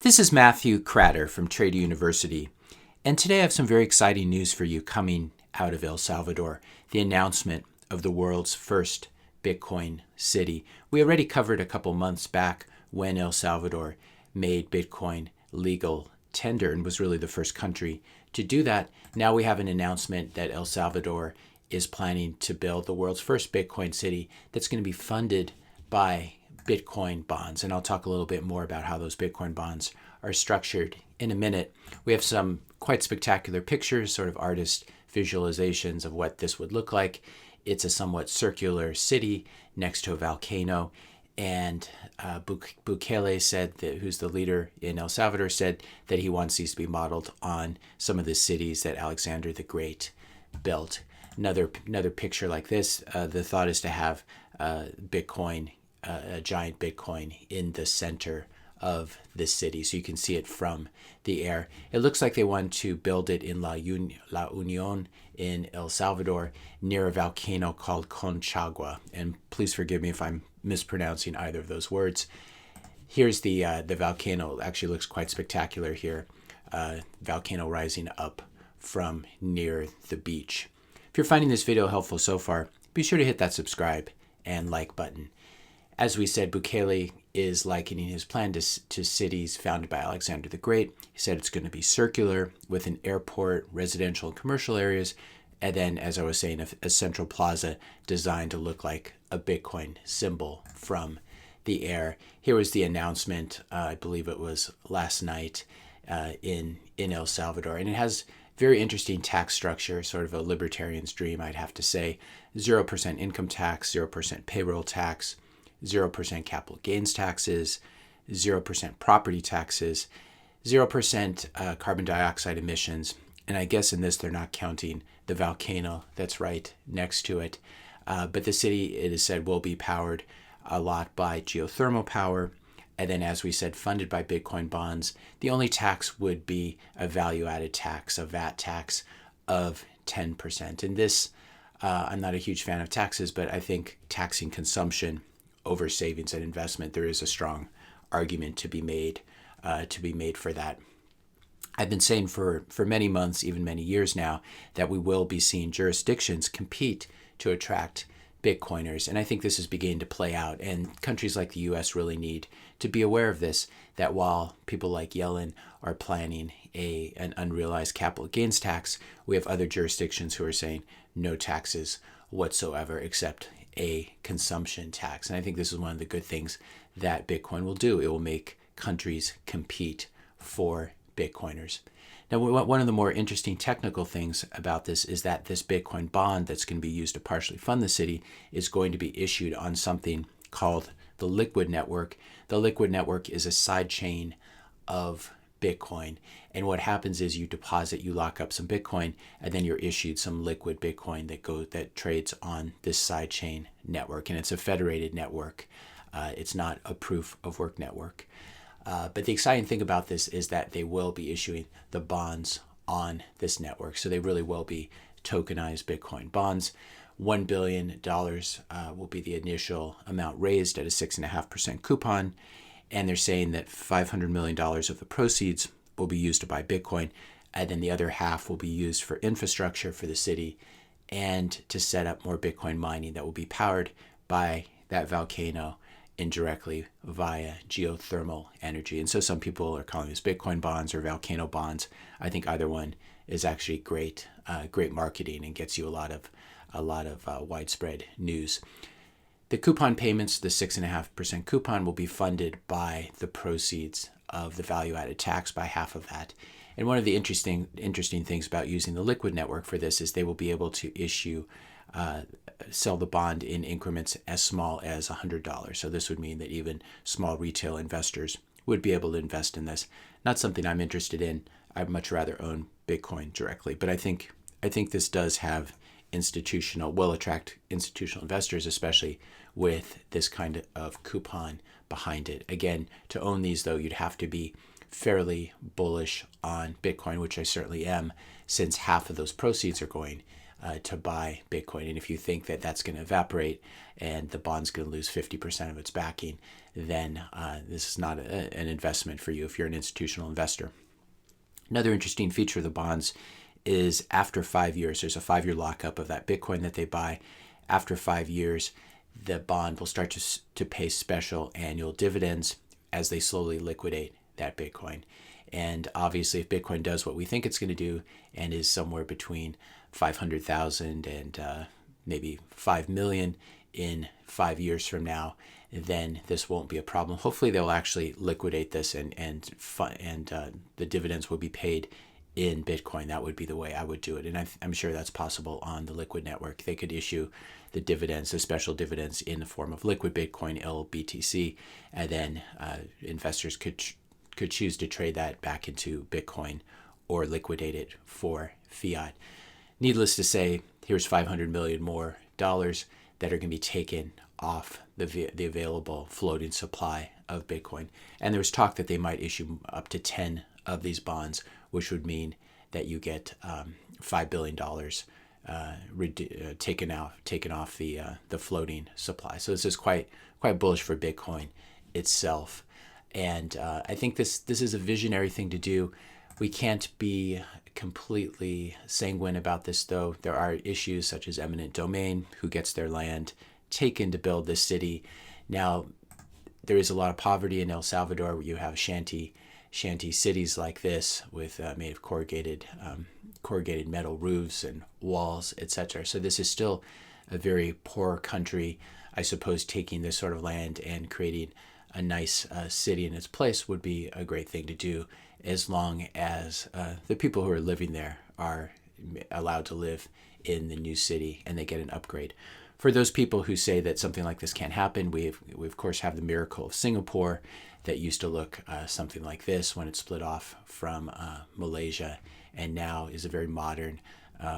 This is Matthew Cratter from Trader University, and today I have some very exciting news for you coming out of El Salvador, the announcement of the world's first Bitcoin city. We already covered a couple months back when El Salvador made Bitcoin legal tender and was really the first country to do that. Now we have an announcement that El Salvador is planning to build the world's first Bitcoin city that's going to be funded by Bitcoin bonds. And I'll talk a little bit more about how those Bitcoin bonds are structured in a minute. We have some quite spectacular pictures, sort of artist visualizations of what this would look like. It's a somewhat circular city next to a volcano. And Bukele said that, who's the leader in El Salvador, said that he wants these to be modeled on some of the cities that Alexander the Great built. Another picture like this, the thought is to have Bitcoin, a giant Bitcoin in the center of this city, so you can see it from the air. It looks like they want to build it in La Union in El Salvador near a volcano called Conchagua. And please forgive me if I'm mispronouncing either of those words. Here's the volcano. It actually looks quite spectacular here. Volcano rising up from near the beach. If you're finding this video helpful so far, be sure to hit that subscribe and like button. As we said, Bukele is likening his plan to cities founded by Alexander the Great. He said it's going to be circular with an airport, residential and commercial areas, and then, as I was saying, a central plaza designed to look like a Bitcoin symbol from the air. Here was the announcement, I believe it was last night in El Salvador, and it has very interesting tax structure, sort of a libertarian's dream, I'd have to say. 0% income tax, 0% payroll tax, 0% capital gains taxes, 0% property taxes, 0% carbon dioxide emissions. And I guess in this, they're not counting the volcano that's right next to it. But the city, it is said, will be powered a lot by geothermal power. And then, as we said, funded by Bitcoin bonds. The only tax would be a value-added tax, a VAT tax of 10%. And this, I'm not a huge fan of taxes, but I think taxing consumption over savings and investment, there is a strong argument to be made for that. I've been saying for many months, even many years now, that we will be seeing jurisdictions compete to attract Bitcoiners. And I think this is beginning to play out. And countries like the US really need to be aware of this, that while people like Yellen are planning an unrealized capital gains tax, we have other jurisdictions who are saying no taxes whatsoever except a consumption tax. And I think this is one of the good things that Bitcoin will do. It will make countries compete for Bitcoiners. Now, one of the more interesting technical things about this is that this Bitcoin bond that's going to be used to partially fund the city is going to be issued on something called the Liquid Network. The Liquid Network is a side chain of Bitcoin. And what happens is you lock up some Bitcoin, and then you're issued some liquid Bitcoin that trades on this sidechain network. And it's a federated network. It's not a proof of work network. But the exciting thing about this is that they will be issuing the bonds on this network. So they really will be tokenized Bitcoin bonds. $1 billion will be the initial amount raised at a 6.5% coupon. And they're saying that $500 million of the proceeds will be used to buy Bitcoin, and then the other half will be used for infrastructure for the city and to set up more Bitcoin mining that will be powered by that volcano indirectly via geothermal energy. And so some people are calling this Bitcoin bonds or volcano bonds. I think either one is actually great marketing and gets you a lot of widespread news. The coupon payments, the 6.5% coupon, will be funded by the proceeds of the value-added tax, by half of that. And one of the interesting things about using the Liquid Network for this is they will be able to sell the bond in increments as small as $100. So this would mean that even small retail investors would be able to invest in this. Not something I'm interested in. I'd much rather own Bitcoin directly. But I think this does have will attract institutional investors, especially with this kind of coupon behind it. Again, to own these, though, you'd have to be fairly bullish on Bitcoin, which I certainly am, since half of those proceeds are going to buy Bitcoin. And if you think that that's going to evaporate and the bond's going to lose 50% of its backing, then this is not an investment for you if you're an institutional investor. Another interesting feature of the bonds is after 5 years, there's a 5-year lockup of that Bitcoin that they buy. After 5 years, the bond will start to pay special annual dividends as they slowly liquidate that Bitcoin. And obviously, if Bitcoin does what we think it's going to do and is somewhere between 500,000 and maybe 5 million in 5 years from now, then this won't be a problem. Hopefully, they'll actually liquidate this and the dividends will be paid in Bitcoin. That would be the way I would do it. And I'm sure that's possible on the Liquid network. They could issue the dividends, the special dividends in the form of liquid Bitcoin, LBTC, and then investors could choose to trade that back into Bitcoin or liquidate it for fiat. Needless to say, here's $500 million more dollars that are going to be taken off the available floating supply of Bitcoin. And there was talk that they might issue up to 10 of these bonds, which would mean that you get $5 billion taken off the floating supply. So this is quite bullish for Bitcoin itself. And I think this is a visionary thing to do. We can't be completely sanguine about this, though. There are issues such as eminent domain, who gets their land taken to build this city. Now, there is a lot of poverty in El Salvador, where you have shanty cities like this with made of corrugated metal roofs and walls, etc. So this is still a very poor country. I suppose taking this sort of land and creating a nice city in its place would be a great thing to do, as long as the people who are living there are allowed to live in the new city and they get an upgrade. For those people who say that something like this can't happen, we of course have the miracle of Singapore that used to look something like this when it split off from Malaysia, and now is a very modern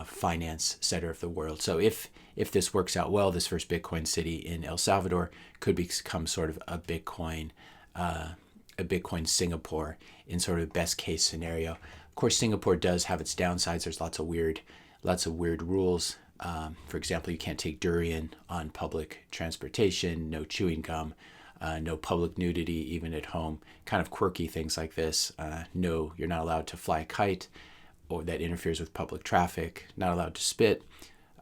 finance center of the world. So if this works out well, this first Bitcoin city in El Salvador could become sort of a Bitcoin Singapore in sort of best case scenario. Of course, Singapore does have its downsides. There's lots of weird rules. For example, you can't take durian on public transportation, no chewing gum, no public nudity, even at home, kind of quirky things like this. No, you're not allowed to fly a kite, or that interferes with public traffic, not allowed to spit,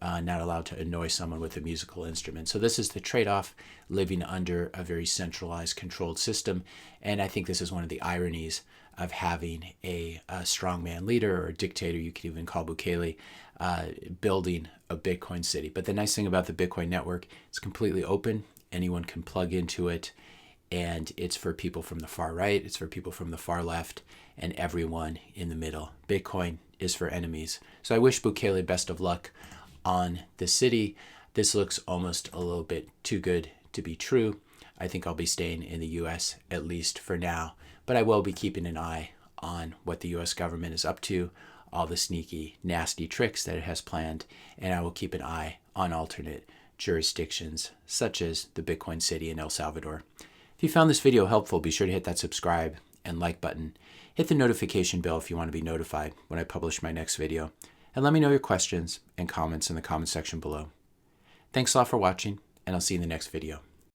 not allowed to annoy someone with a musical instrument. So this is the trade-off, living under a very centralized, controlled system. And I think this is one of the ironies of having a strongman leader or a dictator, you could even call Bukele, building a Bitcoin city. But the nice thing about the Bitcoin network, it's completely open. Anyone can plug into it, and it's for people from the far right, it's for people from the far left, and everyone in the middle. Bitcoin is for enemies. So I wish Bukele best of luck on the city. This looks almost a little bit too good to be true. I think I'll be staying in the U.S. at least for now, but I will be keeping an eye on what the U.S. government is up to, all the sneaky, nasty tricks that it has planned, and I will keep an eye on alternate jurisdictions such as the Bitcoin city in El Salvador. If you found this video helpful, be sure to hit that subscribe and like button. Hit the notification bell if you want to be notified when I publish my next video. And let me know your questions and comments in the comment section below. Thanks a lot for watching, and I'll see you in the next video.